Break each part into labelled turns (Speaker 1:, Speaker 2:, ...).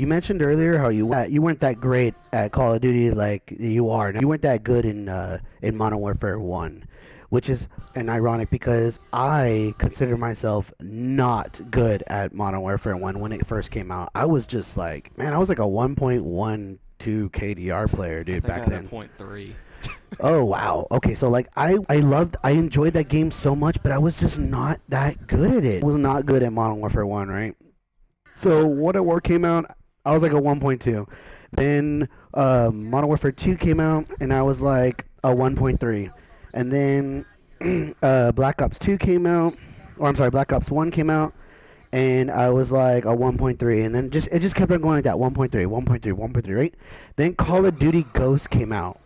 Speaker 1: You mentioned earlier how you weren't that great at Call of Duty like you are now. You weren't that good in Modern Warfare 1, which is an ironic because I consider myself not good at Modern Warfare 1 when it first came out. I was just like, man, I was like a 1.12 KDR player,
Speaker 2: I
Speaker 1: dude,
Speaker 2: think I
Speaker 1: back
Speaker 2: had a
Speaker 1: then.
Speaker 2: point .3.
Speaker 1: Oh wow. Okay, so like I enjoyed that game so much, but I was just not that good at it. I was not good at Modern Warfare 1, right? So World at War came out, I was like a 1.2. Then Modern Warfare 2 came out, and I was like a 1.3. And then Black Ops 2 came out, or I'm sorry, Black Ops 1 came out, and I was like a 1.3. And then it just kept on going like that, 1.3, 1.3, 1.3, right? Then Call
Speaker 2: Yeah.
Speaker 1: of Duty Ghosts came out.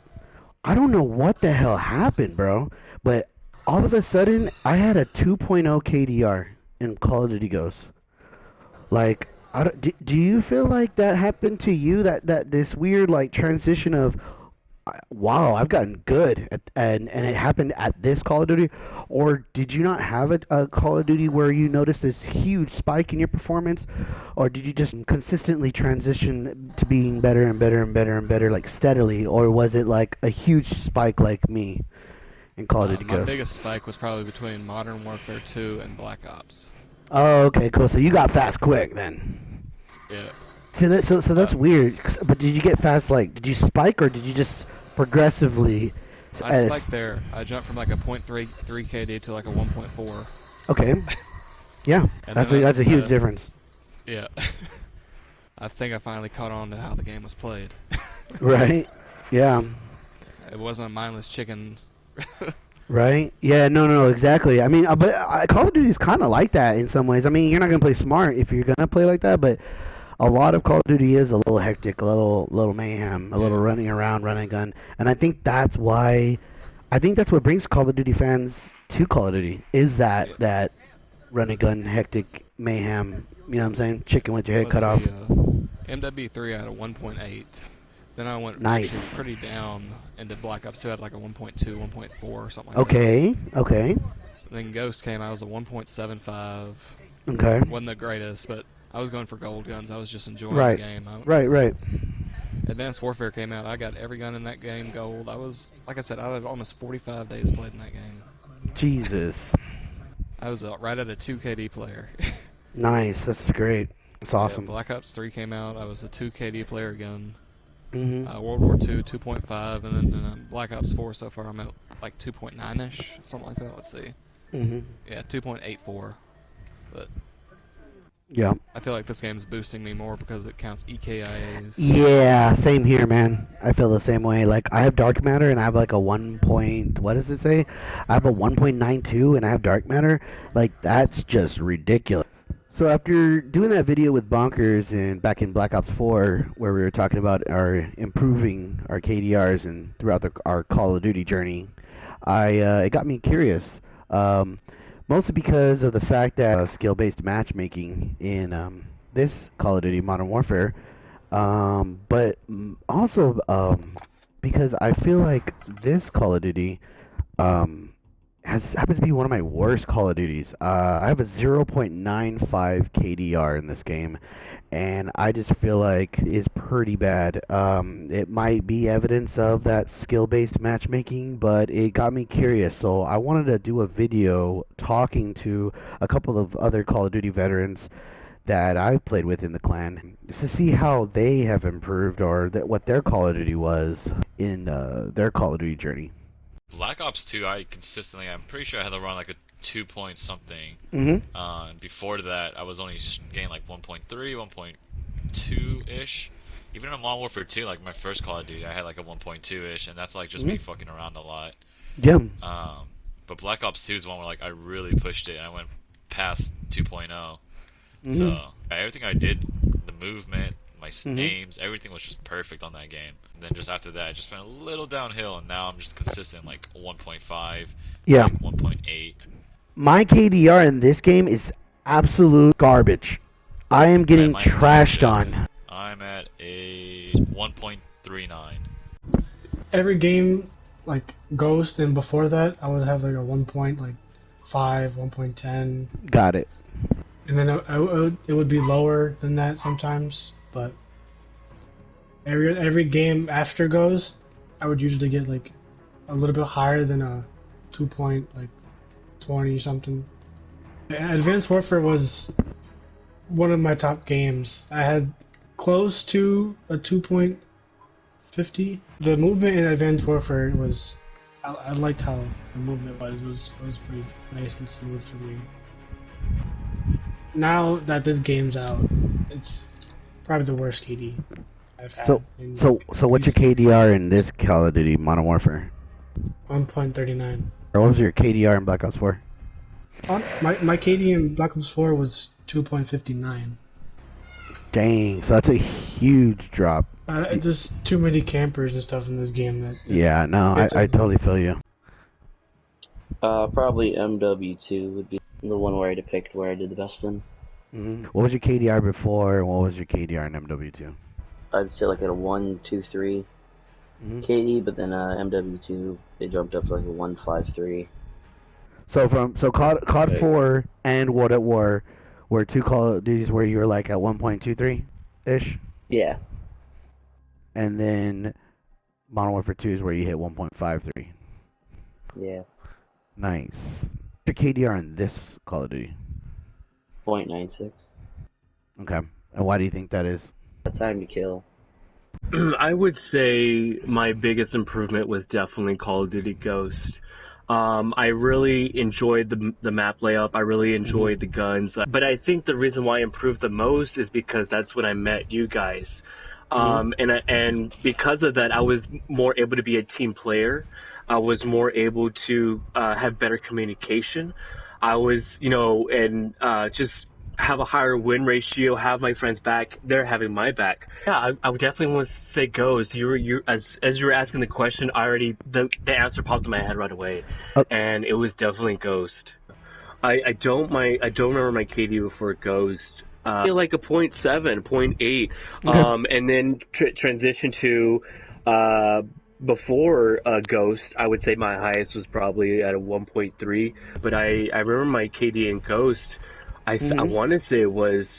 Speaker 1: I don't know what the hell happened, bro, but all of a sudden I had a 2.0 KDR in Call of Duty Ghosts. Like, do you feel like that happened to you? That this weird like transition of, wow, I've gotten good and it happened at this Call of Duty, or did you not have a Call of Duty where you noticed this huge spike in your performance, or did you just consistently transition to being better and better and better and better like steadily, or was it like a huge spike like me in Call of Duty
Speaker 2: My
Speaker 1: Ghosts?
Speaker 2: biggest spike was probably between Modern Warfare 2 and Black Ops.
Speaker 1: Oh, okay, cool. So you got fast quick then.
Speaker 2: Yeah.
Speaker 1: So
Speaker 2: Uh,
Speaker 1: that's weird. But did you get fast? Like, did you spike or did you just progressively?
Speaker 2: I spiked there. I jumped from like a point .3 KD to like a 1.4.
Speaker 1: Okay. Yeah,
Speaker 2: And
Speaker 1: that's
Speaker 2: then
Speaker 1: that's a huge
Speaker 2: uh,
Speaker 1: difference.
Speaker 2: yeah. I think I finally caught on to how the game was played.
Speaker 1: Right. Yeah.
Speaker 2: It wasn't a mindless chicken.
Speaker 1: Right. Yeah. No. No. Exactly. I mean, but Call of Duty is kind of like that in some ways. I mean, you're not gonna play smart if you're gonna play like that, but a lot of Call of Duty is a little hectic, a little mayhem, a little
Speaker 2: Yeah.
Speaker 1: running around, running gun, and I think that's why, I think that's what brings Call of Duty fans to Call of Duty is that
Speaker 2: Yeah.
Speaker 1: that running gun, hectic mayhem. You know what I'm saying? Chicken with your head
Speaker 2: Let's
Speaker 1: cut off.
Speaker 2: see. MW3 I had a 1.8. Then I went actually
Speaker 1: Nice.
Speaker 2: pretty down into Black Ops 2. I had like a 1.2, 1.4 or something like that.
Speaker 1: Okay. Okay.
Speaker 2: Then Ghost came. I was a 1.75.
Speaker 1: Okay.
Speaker 2: Wasn't the greatest, but I was going for gold guns. I was just enjoying the
Speaker 1: Right.
Speaker 2: game.
Speaker 1: Right. Right.
Speaker 2: Advanced Warfare came out. I got every gun in that game gold. I was, like I said, I had almost 45 days played in that game.
Speaker 1: Jesus.
Speaker 2: I was right at a 2 KD player.
Speaker 1: Nice. That's great. That's
Speaker 2: Yeah,
Speaker 1: awesome.
Speaker 2: Black Ops 3 came out. I was a 2 KD player again.
Speaker 1: Mhm.
Speaker 2: World War 2, 2.5, and then Black Ops 4 so far I'm at like 2.9-ish, something like that. Let's see.
Speaker 1: Mhm.
Speaker 2: Yeah, 2.84. But
Speaker 1: Yeah.
Speaker 2: I feel like this game's boosting me more because it counts EKIAs.
Speaker 1: Yeah, same here, man. I feel the same way. Like I have dark matter and I have like a 1 point, what does it say? I have a 1.92 and I have dark matter. Like that's just ridiculous. So after doing that video with Bonkers and back in Black Ops 4 where we were talking about our improving our KDRs and throughout our Call of Duty journey, it got me curious. Um, Mostly because of the fact that skill-based matchmaking in this Call of Duty Modern Warfare, but also because I feel like this Call of Duty um, happens to be one of my worst Call of Duties. I have a 0.95 KDR in this game, and I just feel like is pretty bad. It might be evidence of that skill-based matchmaking, but it got me curious. So I wanted to do a video talking to a couple of other Call of Duty veterans that I've played with in the clan, just to see how they have improved or what their Call of Duty was in their Call of Duty journey.
Speaker 3: Black Ops 2, I'm pretty sure I had to run like a 2 point something.
Speaker 1: Mm-hmm.
Speaker 3: And before that, I was only getting like 1.3, 1.2-ish. Even in Modern Warfare 2, like my first Call of Duty, I had like a 1.2-ish, and that's like just me fucking around a lot.
Speaker 1: Yeah.
Speaker 3: But Black Ops 2 is the one where like I really pushed it, and I went past 2.0. So everything I did, the movement, my aims, everything was just perfect on that game. And then just after that, I just went a little downhill, and now I'm just consistent, like 1.5,
Speaker 1: Yeah.
Speaker 3: like 1.8.
Speaker 1: My KDR in this game is absolute garbage. I am getting
Speaker 3: mine's dog
Speaker 1: trashed
Speaker 3: shit.
Speaker 1: on.
Speaker 3: I'm at a 1.39.
Speaker 4: Every game, like Ghost and before that, I would have like a 1.5, 1.10,
Speaker 1: Got it.
Speaker 4: and then it would be lower than that sometimes. but every game after Ghost, I would usually get like a little bit higher than a 2 point like 20 something. Advanced Warfare was one of my top games. I had close to a 2.50. The movement in Advanced Warfare was. I liked how the movement was. It was pretty nice and smooth for me. Now that this game's out, it's probably the worst KD I've had.
Speaker 1: So what's your KDR in this Call of Duty Modern Warfare?
Speaker 4: 1.39.
Speaker 1: Or what was your KDR in Black Ops 4?
Speaker 4: My KD in Black Ops 4 was 2.59.
Speaker 1: Dang, so that's a huge drop.
Speaker 4: There's too many campers and stuff in this game that.
Speaker 1: Yeah, no, I totally feel you.
Speaker 5: Probably MW2 would be the one where I depict where I did the best in.
Speaker 1: What was your KDR before, and what was your KDR in MW2?
Speaker 5: I'd say like at a 1.23 KD, but then MW2 it jumped up to like a 1.53.
Speaker 1: So COD 4 and World at War were two Call of Duties where you were like at 1.23 ish.
Speaker 5: Yeah.
Speaker 1: And then Modern Warfare 2 is where you hit 1.53.
Speaker 5: Yeah.
Speaker 1: Nice. What's your KDR in this Call of Duty?
Speaker 5: 0.96.
Speaker 1: Okay. And why do you think that is?
Speaker 5: Time to kill.
Speaker 6: I would say my biggest improvement was definitely Call of Duty Ghost. I really enjoyed the map layup. I really enjoyed the guns. But I think the reason why I improved the most is because that's when I met you guys. And because of that, I was more able to be a team player. I was more able to have better communication. I was, just have a higher win ratio, have my friends back, they're having my back. Yeah, I would definitely want to say Ghost. As you were asking the question, the answer popped in my head right away, and it was definitely Ghost. I don't remember my KD before Ghost. Like a 0.7, 0.8, and then transition to before Ghost. I would say my highest was probably at a 1.3, but I remember my KD in Ghost. I want to say it was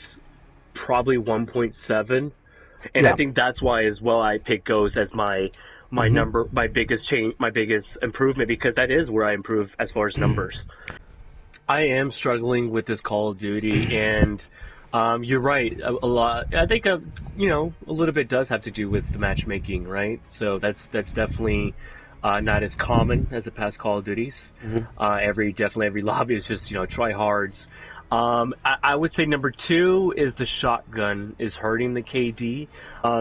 Speaker 6: probably 1.7, and I think that's why as well I picked Ghost as my number, my biggest change, my biggest improvement, because that is where I improve as far as numbers. I am struggling with this Call of Duty, and you're right, a lot. I think a little bit does have to do with the matchmaking, right? So that's definitely not as common as the past Call of Duties. Every lobby is just try hards. I would say number 2 is the shotgun is hurting the KD.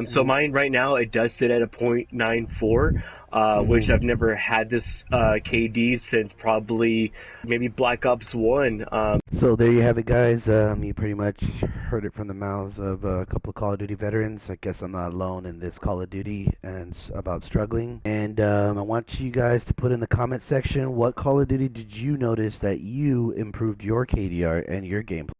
Speaker 6: So mine right now, it does sit at a 0.94, which I've never had this KD since probably maybe Black Ops 1.
Speaker 1: So there you have it, guys. You pretty much heard it from the mouths of a couple of Call of Duty veterans. I guess I'm not alone in this Call of Duty and about struggling. And I want you guys to put in the comment section, what Call of Duty did you notice that you improved your KDR and your gameplay?